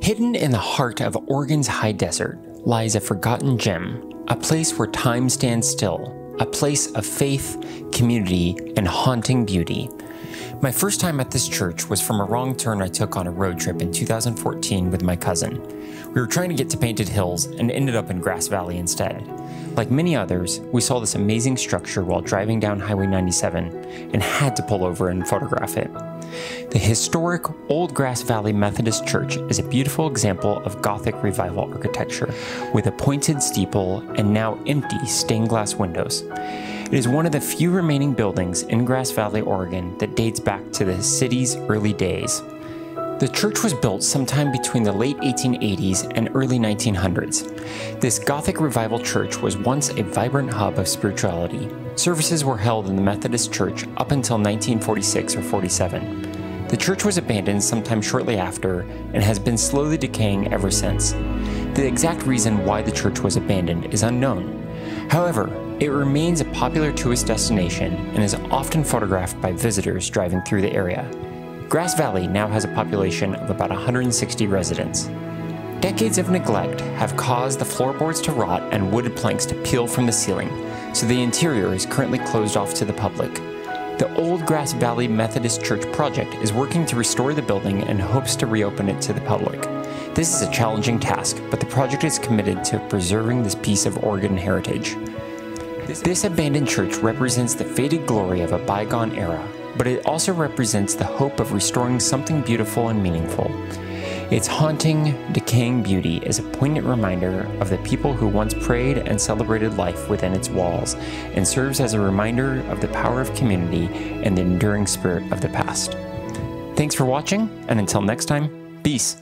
Hidden in the heart of Oregon's high desert lies a forgotten gem, a place where time stands still, a place of faith, community, and haunting beauty. My first time at this church was from a wrong turn I took on a road trip in 2014 with my cousin. We were trying to get to Painted Hills and ended up in Grass Valley instead. Like many others, we saw this amazing structure while driving down Highway 97 and had to pull over and photograph it. The historic Old Grass Valley Methodist Church is a beautiful example of Gothic Revival architecture with a pointed steeple and now empty stained glass windows. It is one of the few remaining buildings in Grass Valley, Oregon that dates back to the city's early days. The church was built sometime between the late 1880s and early 1900s. This Gothic Revival church was once a vibrant hub of spirituality. Services were held in the Methodist church up until 1946 or 47. The church was abandoned sometime shortly after and has been slowly decaying ever since. The exact reason why the church was abandoned is unknown. However, it remains a popular tourist destination and is often photographed by visitors driving through the area. Grass Valley now has a population of about 160 residents. Decades of neglect have caused the floorboards to rot and wooded planks to peel from the ceiling, so the interior is currently closed off to the public. The Old Grass Valley Methodist Church project is working to restore the building and hopes to reopen it to the public. This is a challenging task, but the project is committed to preserving this piece of Oregon heritage. This abandoned church represents the faded glory of a bygone era, but it also represents the hope of restoring something beautiful and meaningful. Its haunting, decaying beauty is a poignant reminder of the people who once prayed and celebrated life within its walls, and serves as a reminder of the power of community and the enduring spirit of the past. Thanks for watching, and until next time, peace.